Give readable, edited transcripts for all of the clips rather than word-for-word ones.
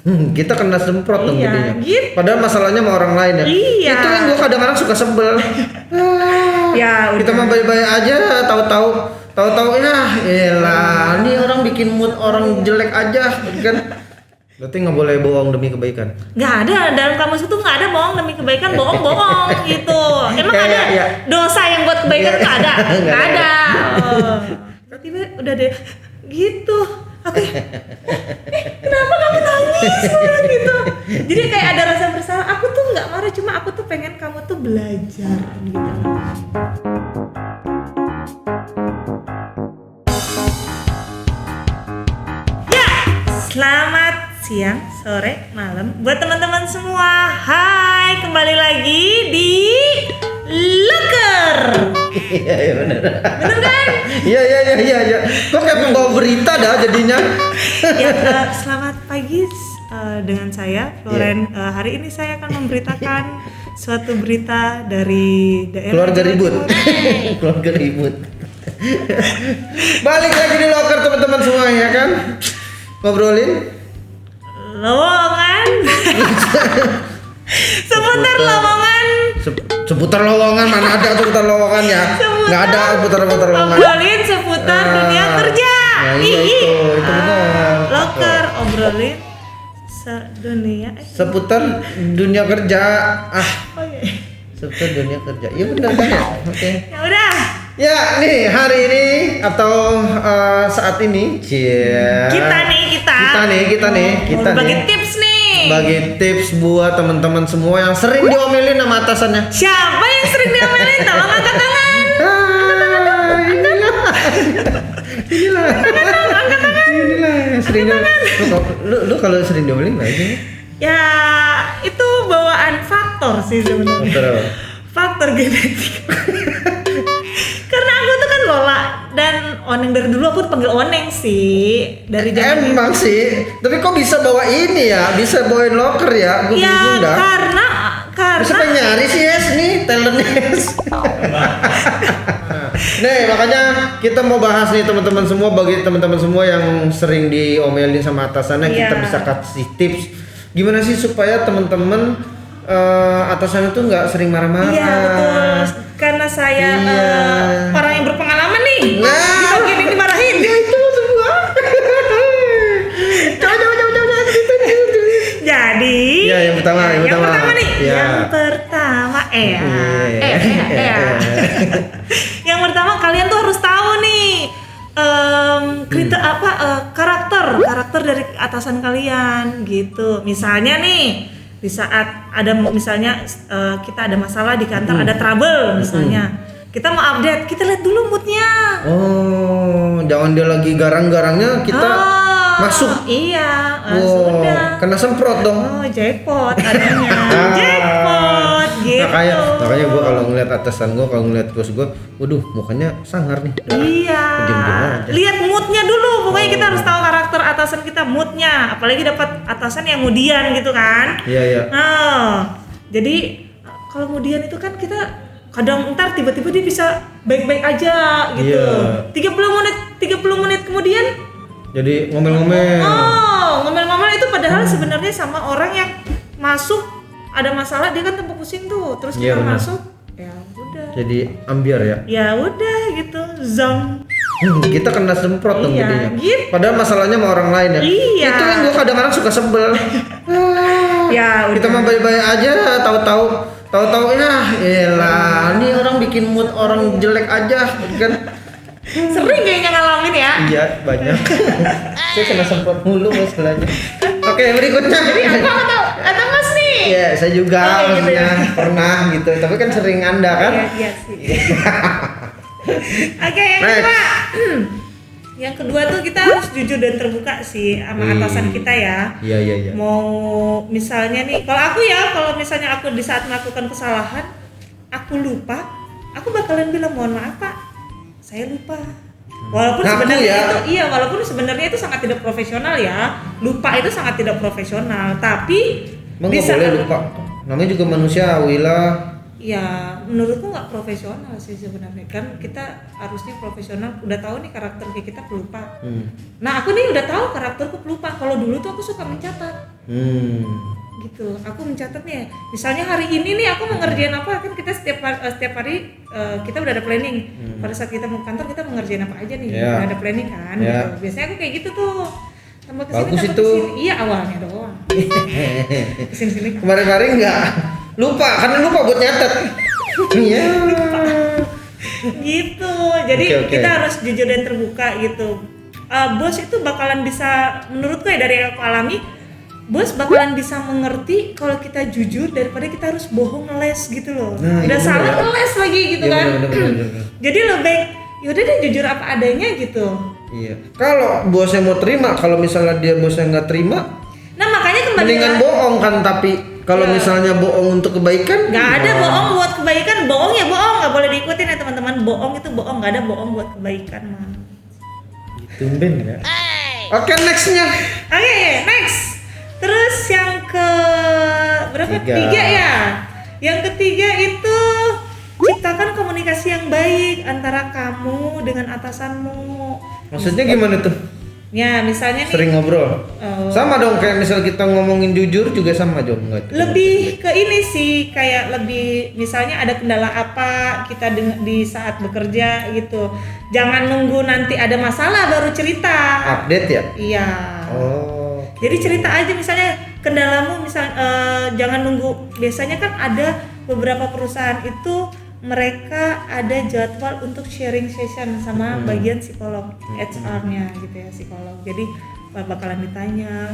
Kita kena semprot dong jadinya. Gitu. Padahal masalahnya sama orang lain ya. Iya. Itu yang gue kadang-kadang suka sebel. Ya, Kita mah baik-baik aja, tahu-tahu elah, ini orang bikin mood orang jelek aja, kan? Berarti nggak boleh bohong demi kebaikan. Nggak ada, dalam kamus itu nggak ada bohong demi kebaikan, bohong gitu. Emang Ya, ada ya. dosa yang buat kebaikan Ya. nggak ada? Nggak Nggak ada. ada. Oh. Tiba-tiba udah deh gitu. Oke. Kenapa kamu nangis gitu? Jadi kayak ada rasa bersalah. Aku tuh nggak marah, cuma aku tuh pengen kamu tuh belajar gitu. Ya, selamat siang, sore, malam buat teman-teman semua. Hai, kembali lagi di Loker. Iya benar. Bener kan? Iya. Kok kayak pembawa berita dah jadinya. Ya, selamat pagi dengan saya Floren. Hari ini saya akan memberitakan suatu berita dari daerah Keluarga ribut. Keluarga ribut. Balik lagi di Loker teman-teman semua ya kan? Ngobrolin lowongan. Seputar lowongan. Seputar lowongan, mana ada seputar lowongan ya? Nggak ada seputar lowongan. Obrolin seputar dunia kerja. Ya, iya itu benar. Loker obrolin sedunia. Seputar dunia kerja. Oh iya. Seputar dunia kerja. Iya benar kan ya? Oke. Ya udah. Ya nih hari ini atau saat ini, Kita bagi tips nih. Bagi tips buat teman-teman semua yang sering diomelin sama atasannya. Siapa yang sering diomelin? Tolong angkat tangan. Inilah sering lu kalau sering diomelin nggak sih? Ya itu bawaan faktor sih sebenarnya. Faktor genetik. Karena aku tuh kan Lola dan Oneng dari dulu aku panggil Oneng sih dari zaman Emang sih, tapi kok bisa bawa ini ya? Bisa bawain Loker ya? Gue ya bingung dah. Bisa karena nyari sih Yes nih talentnya. Nih makanya kita mau bahas nih teman-teman semua, bagi teman-teman semua yang sering diomelin sama atasannya, kita bisa kasih tips gimana sih supaya teman-teman atasan itu nggak sering marah-marah. Iya betul. Karena saya orang yang berpengalaman nih. Nah, gini dimarahin. Ya itu semua. Coba. Jadi. Ya yang pertama nih. Ya. Yang pertama Yang pertama kalian tuh harus tahu nih karakter dari atasan kalian gitu. Misalnya nih di saat ada misalnya kita ada masalah di kantor, ada trouble misalnya. Kita mau update, kita lihat dulu moodnya. Oh, jangan dia lagi garang-garangnya kita masuk. Iya, sudah. Kena semprot dong. Oh, jackpot adanya. Jackpot gitu. Makanya gue kalau ngeliat atasan gue, kalau ngeliat bos gue, waduh mukanya sangar nih. Iya. Lihat moodnya dulu. Pokoknya kita harus tahu karakter atasan kita, moodnya. Apalagi dapat atasan yang mudian gitu kan. Iya. Jadi kalau mudian itu kan kita kadang ntar tiba-tiba dia bisa baik-baik aja gitu. Iya. 30 menit kemudian jadi ngomel-ngomel. Ngomel-ngomel itu padahal sebenarnya sama orang yang masuk ada masalah, dia kan tambah pusing tuh. Terus kita masuk, ya udah. Jadi ambiar ya. Ya udah gitu, zong. Kita kena semprot dong jadinya. Gitu. Padahal masalahnya sama orang lain ya. Iya. Itu yang gue kadang-kadang suka sebel. Ya udah. Kita mah baik-baik aja, tahu-tahu elah, ini orang bikin mood orang jelek aja, kan? Sering kayaknya ngalamin ya. Iya, banyak. Saya kena semprot mulu masalahnya. Oke, berikutnya. Jadi atau Mas nih? Iya, saya juga maksudnya pernah gitu, tapi kan sering Anda kan? Iya sih. Oke, yang kedua. Yang kedua tuh kita harus jujur dan terbuka sih sama atasan kita ya. Iya. Mau misalnya nih, kalau misalnya aku di saat melakukan kesalahan, aku lupa, aku bakalan bilang mohon maaf Pak, saya lupa. Walaupun sebenarnya itu sangat tidak profesional ya. Lupa itu sangat tidak profesional, tapi Emang nggak boleh lupa. Namanya juga manusiawi lah. Ya menurutku nggak profesional sih sebenarnya, kan kita harusnya profesional, udah tahu nih karakter kita pelupa. Nah aku nih udah tahu karakterku pelupa. Kalau dulu tuh aku suka mencatat gitu, aku mencatat nih misalnya hari ini nih aku mau ngerjain apa, kan kita setiap hari kita udah ada planning. Pada saat kita mau kantor kita mau ngerjain apa aja nih, udah ada planning kan gitu. Biasanya aku kayak gitu tuh, tambah kesini Bagus tambah itu. kesini. Iya awalnya doang. Kesini Kemarin-kemarin nggak lupa, karena lupa buat nyatet. Iya. Gitu. Jadi Oke. kita harus jujur dan terbuka gitu. Bos itu bakalan bisa, menurutku ya dari yang aku alami, bos bakalan bisa mengerti kalau kita jujur daripada kita harus bohong ngeles gitu loh. Nah, Udah iya salah bener. ngeles lagi gitu Iya, kan. bener. Jadi lebih baik yaudah deh jujur apa adanya gitu. Iya. Kalau bosnya mau terima, kalau misalnya dia bosnya nggak terima, Nah makanya kembali mendingan bohong kan. Tapi kalau misalnya bohong untuk kebaikan, nggak ada bohong buat kebaikan, bohong ya bohong, nggak boleh diikutin ya teman-teman. Bohong itu bohong, nggak ada bohong buat kebaikan mah. Tumben ya. Oke, nextnya. Oke, next. Terus yang ke berapa? Tiga. Ya. Yang ketiga itu ciptakan komunikasi yang baik antara kamu dengan atasanmu. Maksudnya gimana tuh? Ya, misalnya nih Sering ngobrol. Sama dong kayak misal kita ngomongin jujur juga sama dong, nggak? lebih ke ini sih, kayak lebih misalnya ada kendala apa kita di saat bekerja gitu. Jangan nunggu nanti ada masalah baru cerita. Update ya? Iya. Oh. Jadi cerita aja misalnya kendalamu, jangan nunggu. Biasanya kan ada beberapa perusahaan itu mereka ada jadwal untuk sharing session sama bagian psikolog, HR-nya gitu ya, psikolog. Jadi bakalan ditanya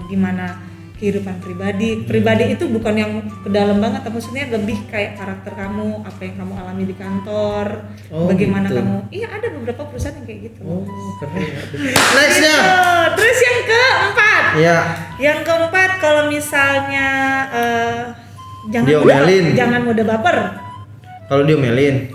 gimana kehidupan pribadi itu bukan yang ke dalam banget, maksudnya lebih kayak karakter kamu, apa yang kamu alami di kantor, bagaimana gitu. kamu. Iya ada beberapa perusahaan yang kayak gitu. Oh, keren. Nextnya. Terus yang keempat. Ya. Yang keempat kalau misalnya Diomelin. jangan mudah baper Kalau diomelin,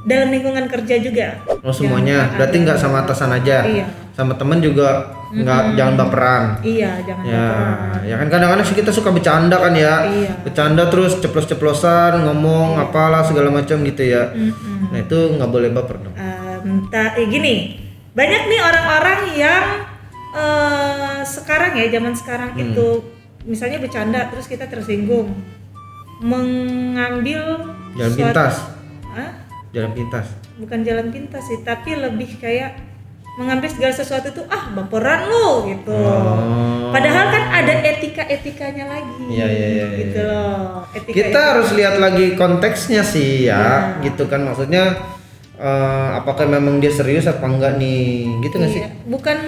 dalam lingkungan kerja juga. oh semuanya. Berarti nggak sama atasan aja. Iya. Sama temen juga nggak, jangan baperan. Iya, jangan Ya, baperan. ya kan kadang-kadang sih kita suka bercanda kan ya. Iya. Bercanda terus ceplos-ceplosan, ngomong apalah segala macam gitu ya. Nah itu nggak boleh baper dong. Gini, banyak nih orang-orang yang sekarang ya, zaman sekarang itu misalnya bercanda terus kita tersinggung, mengambil Jalan pintas. Hah? Jalan pintas. Bukan jalan pintas sih, tapi lebih kayak mengambil segala sesuatu tuh baperan lo gitu. Padahal kan ada etikanya lagi. Iya. Gitu loh. Kita harus lihat lagi konteksnya sih ya, gitu kan maksudnya apakah memang dia serius apa enggak nih, gitu nggak sih? Bukan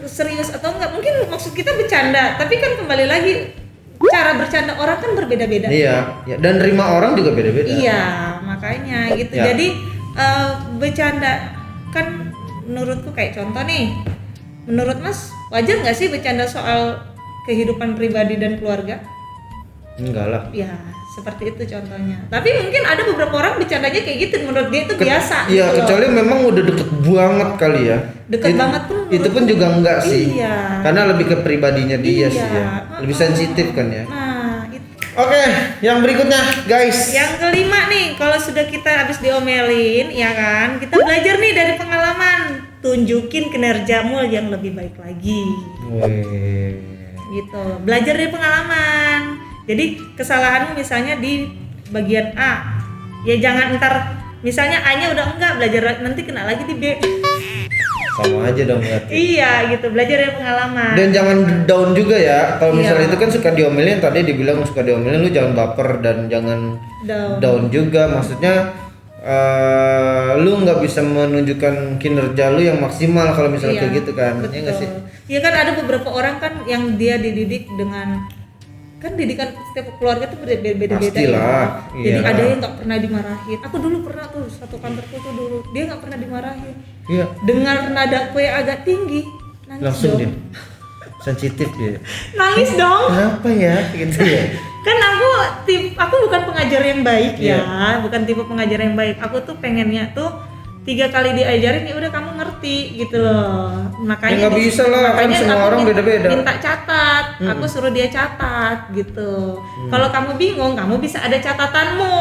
serius atau enggak, mungkin maksud kita bercanda, tapi kan kembali lagi cara bercanda orang kan berbeda-beda. Iya, ya, dan nerima orang juga beda-beda. Iya, makanya gitu. Ya. Jadi bercanda kan menurutku kayak contoh nih. Menurut Mas, wajar nggak sih bercanda soal kehidupan pribadi dan keluarga? Enggak lah. Ya, seperti itu contohnya. Tapi mungkin ada beberapa orang bercandanya kayak gitu, menurut dia itu biasa. Iya, gitu loh. kecuali memang udah deket banget kali ya. Deket banget pun itu pun juga enggak sih. Iya. Karena lebih ke pribadinya dia sih ya. Lebih sensitif kan ya. Nah, itu. Oke, yang berikutnya guys. Yang kelima nih, kalau sudah kita habis diomelin, ya kan, kita belajar nih dari pengalaman, tunjukin kinerjamu yang lebih baik lagi. Wih. Gitu, belajar dari pengalaman. Jadi kesalahanmu misalnya di bagian A, ya jangan ntar misalnya A-nya udah enggak, belajar nanti kena lagi di B. Sama aja dong berarti. Iya gitu, belajar dari pengalaman. Dan jangan down juga ya. Kalau Iya. misalnya itu kan suka diomelin, tadi dibilang suka diomelin, lu jangan baper dan jangan down juga. Maksudnya lu nggak bisa menunjukkan kinerja lu yang maksimal kalau misalnya kayak gitu kan. Iya nggak sih? Iya kan ada beberapa orang kan yang dia dididik dengan, kan didikan setiap keluarga tuh beda-beda Pastilah, ya. Jadi iya. ada yang nggak pernah dimarahin. Aku dulu pernah tuh satu kantorku tuh dulu dia nggak pernah dimarahin. Iya. Dengar nada kue agak tinggi, nangis Langsung dong. dia sensitif dia. Nangis dong. Kenapa ya? Gitu ya. Kan aku bukan pengajar yang baik ya, Iya. bukan tipe pengajar yang baik. Aku tuh pengennya tuh 3 kali diajarin ya udah kamu ngerti ngerti gitu loh. Makanya nggak bisa lah, kan semua aku orang beda-beda. minta catat, aku suruh dia catat gitu. Kalau kamu bingung, kamu bisa ada catatanmu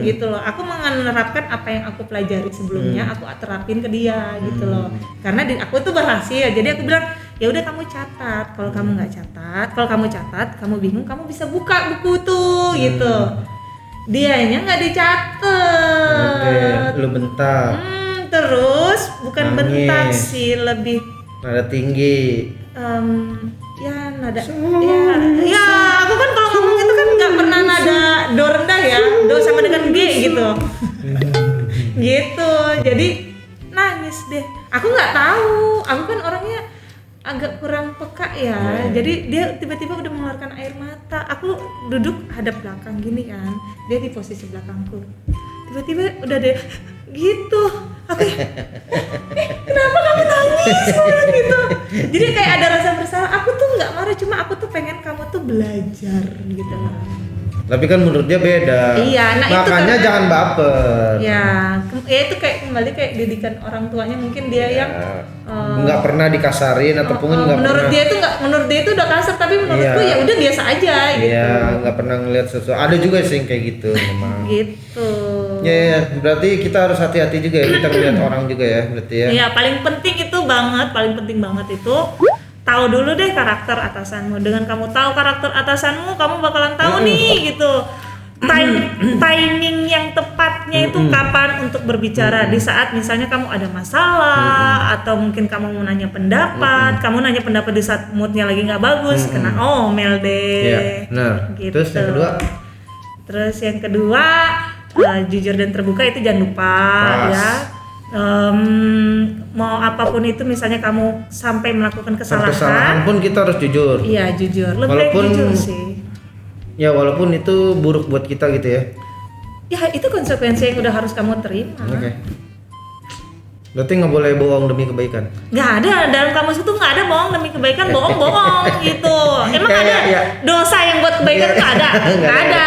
gitu loh. Aku menerapkan apa yang aku pelajari sebelumnya, aku terapin ke dia gitu loh. Karena aku itu berhasil, jadi aku bilang ya udah kamu catat. Kalau kamu nggak catat, kalau kamu catat, kamu bingung, kamu bisa buka buku tuh gitu. Dianya nggak dicatat. Lu bentak. Terus bukan Nangis. bentak sih, lebih Nada tinggi. ya nada ya aku kan kalau ngomong itu kan nggak pernah nada do rendah ya, do sama dengan G gitu. Gitu, jadi nangis deh. Aku nggak tahu, aku kan orangnya agak kurang peka ya. Jadi dia tiba-tiba udah mengeluarkan air mata. Aku duduk hadap belakang gini kan, dia di posisi belakangku. Tiba-tiba udah deh gitu. Aku kenapa kamu nangis gitu. Jadi kayak ada rasa bersalah. Aku tuh nggak marah, cuma aku tuh pengen kamu tuh belajar gitu lah. Tapi kan menurut dia beda. Iya, nah itu makanya kan- jangan baper. Ya itu kayak kembali kayak didikan orang tuanya, mungkin dia yang nggak pernah dikasarin ataupun nggak menurut pernah. dia itu nggak, menurut dia itu udah kasar, tapi menurutku Iya. ya udah biasa aja gitu. Iya, nggak pernah ngeliat sesuatu. Ada juga sih yang kayak gitu memang. Gitu. Ya, berarti kita harus hati-hati juga ya, kita melihat orang juga ya, berarti ya. Iya, paling penting itu banget, paling penting banget itu tahu dulu deh karakter atasanmu. Dengan kamu tahu karakter atasanmu, kamu bakalan tahu nih gitu. Timing yang tepatnya itu kapan untuk berbicara. Di saat misalnya kamu ada masalah atau mungkin kamu mau nanya pendapat, kamu nanya pendapat di saat moodnya lagi nggak bagus, kena omel deh. Iya, benar. Gitu. Terus yang kedua? Terus yang kedua, jujur dan terbuka itu jangan lupa. Pas. Ya. Mau apapun itu, misalnya kamu sampai melakukan Kesalahan kesalahan, pun kita harus jujur. iya jujur, lebih baik Walaupun- jujur sih. Ya walaupun itu buruk buat kita gitu ya. Ya itu konsekuensi yang udah harus kamu terima. Oke. Berarti nggak boleh bohong demi kebaikan. Nggak ada, dalam kamus itu nggak ada bohong demi kebaikan, bohong gitu. Emang Iya, ada iya. dosa yang buat kebaikan Iya. nggak ada? Nggak ada.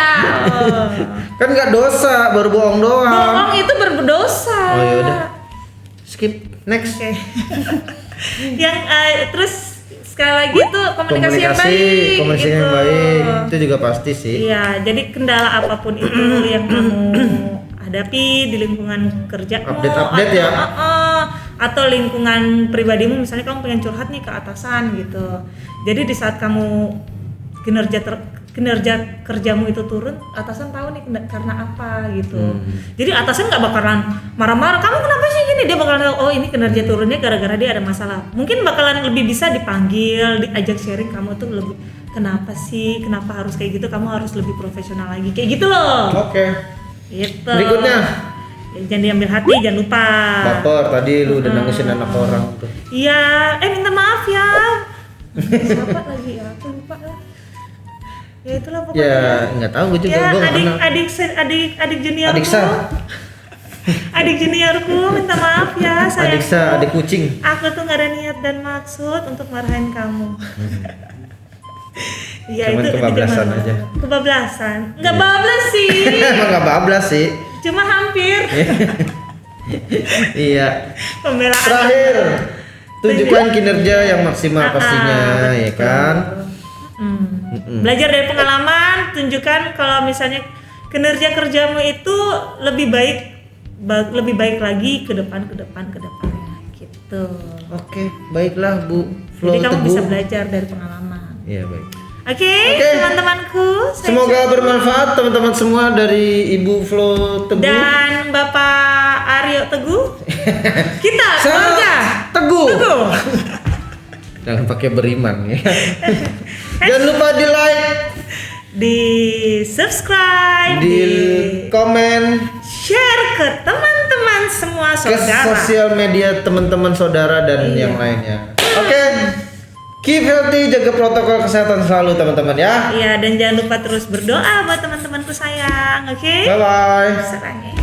Oh. Kan nggak dosa, baru bohong doang. Bohong itu berdosa. Oh ya udah. Skip. Next. Oke. Yang terus sekali lagi tuh komunikasi yang baik. Komunikasi gitu. yang baik. Itu juga pasti sih. Iya, jadi kendala apapun itu yang kamu hadapi di lingkungan kerjamu, Update atau, ya. atau lingkungan pribadimu, misalnya kamu pengen curhat nih ke atasan gitu. Jadi di saat kamu kinerja kerjamu itu turun, atasan tahu nih karena apa gitu. Jadi atasan nggak bakalan marah-marah, kamu kenapa sih gini, dia bakalan tahu, oh ini kinerja turunnya gara-gara dia ada masalah. Mungkin bakalan lebih bisa dipanggil, diajak sharing, kamu tuh lebih kenapa sih, kenapa harus kayak gitu, kamu harus lebih profesional lagi, kayak gitu loh. Oke. Gitu. Berikutnya. Ya, jangan diambil hati, jangan lupa. Baper tadi lu udah nangisin anak orang tuh. Iya, minta maaf ya. Siapa lagi ya? Aku lupa lah. Ya itulah pokoknya. Ya nggak tahu gue juga. Ya Gua nggak kenal. adik juniorku. Adiksa. Adik juniorku minta maaf ya sayangku. Adiksa, adik kucing. Aku tuh nggak ada niat dan maksud untuk marahin kamu. Ya Cuman itu kebablasan zaman- aja. Kebablasan. Nggak bablas sih. Emang nggak bablas sih. Cuma hampir. Iya. Pembelaan. Terakhir, tunjukkan kinerja yang maksimal pastinya, ya betul. kan? Belajar dari pengalaman, tunjukkan kalau misalnya kinerja kerjamu itu lebih baik lagi ke depannya gitu. Oke, baiklah Bu Flo Jadi kamu Teguh. bisa belajar dari pengalaman. Iya baik. Oke, Oke. teman-temanku. saya Semoga ucapkan- bermanfaat teman-teman semua dari Ibu Flo Teguh. Dan Bapak Aryo Teguh. Kita keluarga. Teguh. Teguh. Jangan pakai beriman ya. Jangan lupa di like, Di subscribe, di komen, share ke teman-teman semua ke saudara. sosial media teman-teman saudara dan Iya. yang lainnya. Oke. Keep healthy, jaga protokol kesehatan selalu teman-teman ya. Iya, dan jangan lupa terus berdoa buat teman-temanku sayang, oke? Bye bye. Sarangnya.